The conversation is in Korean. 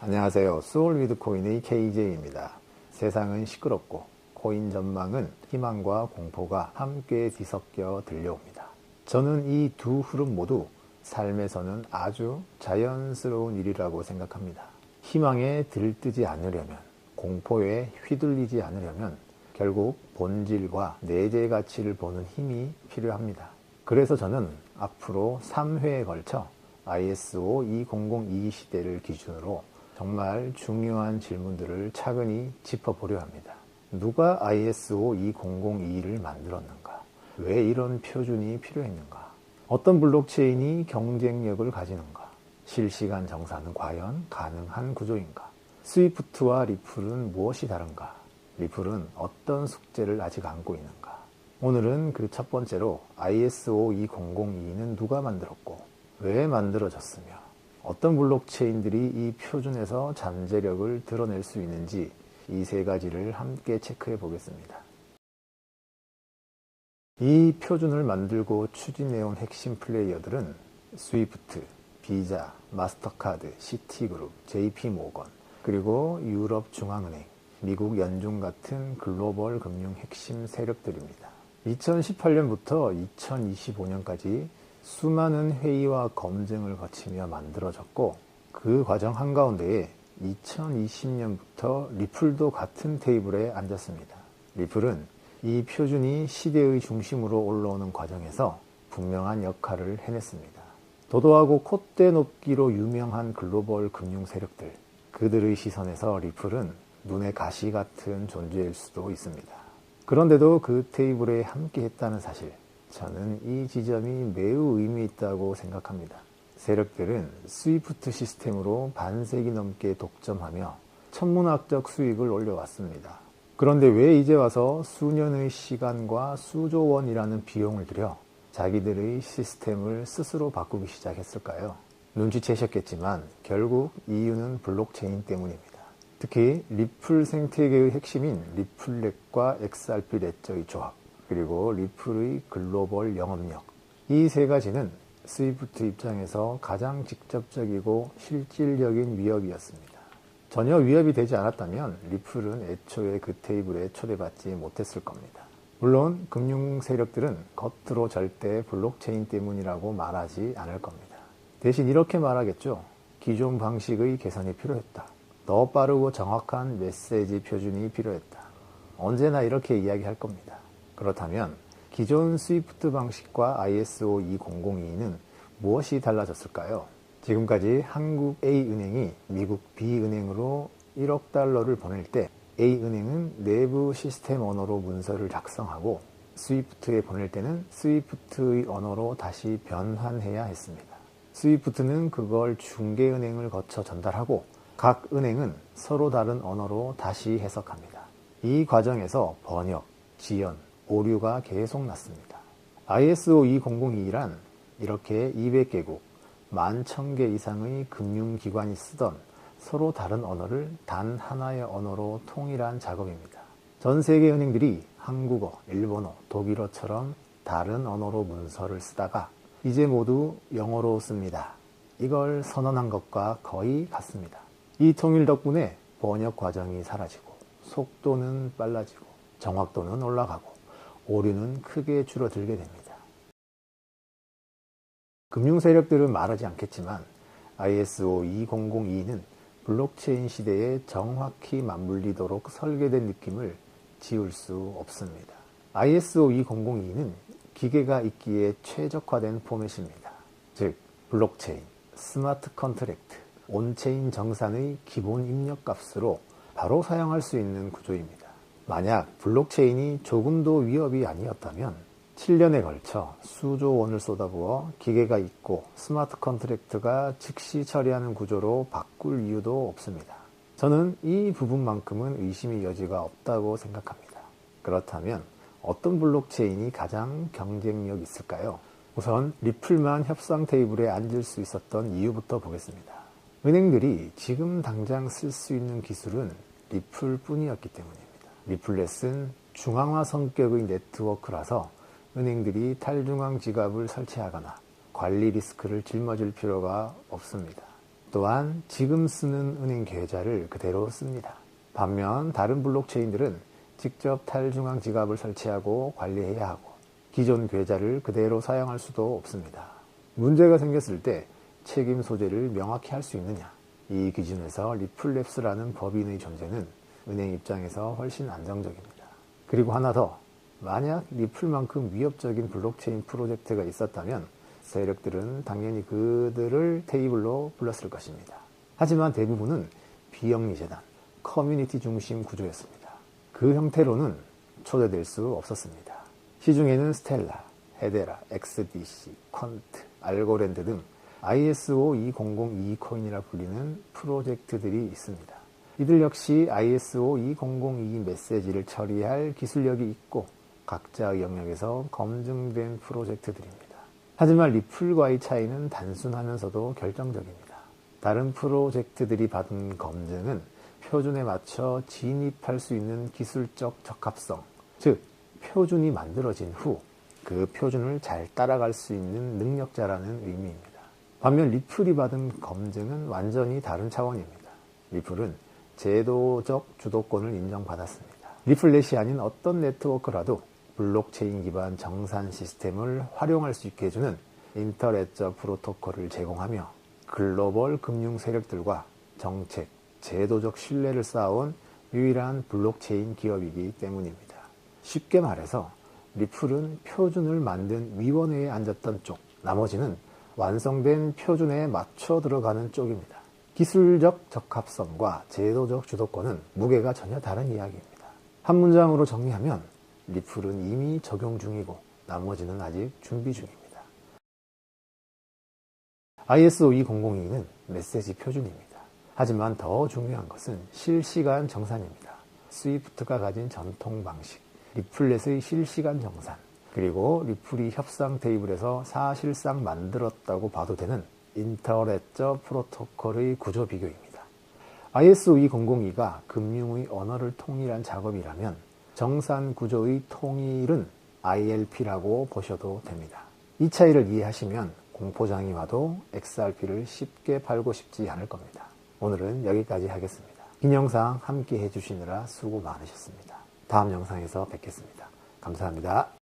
안녕하세요. 수월 위드코인의 KJ입니다. 세상은 시끄럽고 코인 전망은 희망과 공포가 함께 뒤섞여 들려옵니다. 저는 이 두 흐름 모두 삶에서는 아주 자연스러운 일이라고 생각합니다. 희망에 들뜨지 않으려면, 공포에 휘둘리지 않으려면 결국 본질과 내재 가치를 보는 힘이 필요합니다. 그래서 저는 앞으로 3회에 걸쳐 ISO 2002 시대를 기준으로 정말 중요한 질문들을 차근히 짚어보려 합니다. 누가 ISO 2002를 만들었는가? 왜 이런 표준이 필요했는가? 어떤 블록체인이 경쟁력을 가지는가? 실시간 정산은 과연 가능한 구조인가? 스위프트와 리플은 무엇이 다른가? 리플은 어떤 숙제를 아직 안고 있는가? 오늘은 그 첫 번째로 ISO 2002는 누가 만들었고 왜 만들어졌으며 어떤 블록체인들이 이 표준에서 잠재력을 드러낼 수 있는지 이 세 가지를 함께 체크해 보겠습니다. 이 표준을 만들고 추진해온 핵심 플레이어들은 스위프트, 비자, 마스터카드, 시티그룹, JP모건, 그리고 유럽 중앙은행, 미국 연준 같은 글로벌 금융 핵심 세력들입니다. 2018년부터 2025년까지 수많은 회의와 검증을 거치며 만들어졌고 그 과정 한가운데에 2020년부터 리플도 같은 테이블에 앉았습니다. 리플은 이 표준이 시대의 중심으로 올라오는 과정에서 분명한 역할을 해냈습니다. 도도하고 콧대 높기로 유명한 글로벌 금융 세력들, 그들의 시선에서 리플은 눈의 가시 같은 존재일 수도 있습니다. 그런데도 그 테이블에 함께 했다는 사실, 저는 이 지점이 매우 의미 있다고 생각합니다. 세력들은 스위프트 시스템으로 반세기 넘게 독점하며 천문학적 수익을 올려왔습니다. 그런데 왜 이제 와서 수년의 시간과 수조 원이라는 비용을 들여 자기들의 시스템을 스스로 바꾸기 시작했을까요? 눈치채셨겠지만 결국 이유는 블록체인 때문입니다. 특히 리플 생태계의 핵심인 리플렛과 XRP 레저의 조합, 그리고 리플의 글로벌 영업력, 이 세 가지는 스위프트 입장에서 가장 직접적이고 실질적인 위협이었습니다. 전혀 위협이 되지 않았다면 리플은 애초에 그 테이블에 초대받지 못했을 겁니다. 물론 금융 세력들은 겉으로 절대 블록체인 때문이라고 말하지 않을 겁니다. 대신 이렇게 말하겠죠. 기존 방식의 개선이 필요했다. 더 빠르고 정확한 메시지 표준이 필요했다. 언제나 이렇게 이야기할 겁니다. 그렇다면 기존 스위프트 방식과 ISO 2002는 무엇이 달라졌을까요? 지금까지 한국 A은행이 미국 B은행으로 1억 달러를 보낼 때 A은행은 내부 시스템 언어로 문서를 작성하고 스위프트에 보낼 때는 스위프트의 언어로 다시 변환해야 했습니다. 스위프트는 그걸 중개은행을 거쳐 전달하고 각 은행은 서로 다른 언어로 다시 해석합니다. 이 과정에서 번역, 지연, 오류가 계속 났습니다. ISO 2002란 이렇게 200개국, 11,000개 이상의 금융기관이 쓰던 서로 다른 언어를 단 하나의 언어로 통일한 작업입니다. 전 세계 은행들이 한국어, 일본어, 독일어처럼 다른 언어로 문서를 쓰다가 이제 모두 영어로 씁니다. 이걸 선언한 것과 거의 같습니다. 이 통일 덕분에 번역 과정이 사라지고 속도는 빨라지고 정확도는 올라가고 오류는 크게 줄어들게 됩니다. 금융 세력들은 말하지 않겠지만 ISO 2002는 블록체인 시대에 정확히 맞물리도록 설계된 느낌을 지울 수 없습니다. ISO 2002는 기계가 있기에 최적화된 포맷입니다. 즉, 블록체인, 스마트 컨트랙트, 온체인 정산의 기본 입력 값으로 바로 사용할 수 있는 구조입니다. 만약 블록체인이 조금도 위협이 아니었다면 7년에 걸쳐 수조 원을 쏟아부어 기계가 있고 스마트 컨트랙트가 즉시 처리하는 구조로 바꿀 이유도 없습니다. 저는 이 부분만큼은 의심의 여지가 없다고 생각합니다. 그렇다면 어떤 블록체인이 가장 경쟁력 있을까요? 우선 리플만 협상 테이블에 앉을 수 있었던 이유부터 보겠습니다. 은행들이 지금 당장 쓸 수 있는 기술은 리플뿐이었기 때문입니다. 리플렛은 중앙화 성격의 네트워크라서 은행들이 탈중앙 지갑을 설치하거나 관리 리스크를 짊어질 필요가 없습니다. 또한 지금 쓰는 은행 계좌를 그대로 씁니다. 반면 다른 블록체인들은 직접 탈중앙 지갑을 설치하고 관리해야 하고 기존 계좌를 그대로 사용할 수도 없습니다. 문제가 생겼을 때 책임 소재를 명확히 할 수 있느냐? 이 기준에서 리플랩스라는 법인의 존재는 은행 입장에서 훨씬 안정적입니다. 그리고 하나 더, 만약 리플만큼 위협적인 블록체인 프로젝트가 있었다면 세력들은 당연히 그들을 테이블로 불렀을 것입니다. 하지만 대부분은 비영리 재단, 커뮤니티 중심 구조였습니다. 그 형태로는 초대될 수 없었습니다. 시중에는 스텔라, 헤데라, XDC, 퀀트, 알고랜드 등 ISO 2002 코인이라 불리는 프로젝트들이 있습니다. 이들 역시 ISO 2002 메시지를 처리할 기술력이 있고 각자의 영역에서 검증된 프로젝트들입니다. 하지만 리플과의 차이는 단순하면서도 결정적입니다. 다른 프로젝트들이 받은 검증은 표준에 맞춰 진입할 수 있는 기술적 적합성, 즉 표준이 만들어진 후 그 표준을 잘 따라갈 수 있는 능력자라는 의미입니다. 반면 리플이 받은 검증은 완전히 다른 차원입니다. 리플은 제도적 주도권을 인정받았습니다. 리플렛이 아닌 어떤 네트워크라도 블록체인 기반 정산 시스템을 활용할 수 있게 해주는 인터레저 프로토콜을 제공하며 글로벌 금융 세력들과 정책, 제도적 신뢰를 쌓아온 유일한 블록체인 기업이기 때문입니다. 쉽게 말해서 리플은 표준을 만든 위원회에 앉았던 쪽, 나머지는 완성된 표준에 맞춰 들어가는 쪽입니다. 기술적 적합성과 제도적 주도권은 무게가 전혀 다른 이야기입니다. 한 문장으로 정리하면 리플은 이미 적용 중이고 나머지는 아직 준비 중입니다. ISO 2002는 메시지 표준입니다. 하지만 더 중요한 것은 실시간 정산입니다. 스위프트가 가진 전통 방식, 리플렛의 실시간 정산, 그리고 리플이 협상 테이블에서 사실상 만들었다고 봐도 되는 인터레저 프로토콜의 구조 비교입니다. ISO 2002가 금융의 언어를 통일한 작업이라면 정산 구조의 통일은 ILP라고 보셔도 됩니다. 이 차이를 이해하시면 공포장이 와도 XRP를 쉽게 팔고 싶지 않을 겁니다. 오늘은 여기까지 하겠습니다. 긴 영상 함께 해주시느라 수고 많으셨습니다. 다음 영상에서 뵙겠습니다. 감사합니다.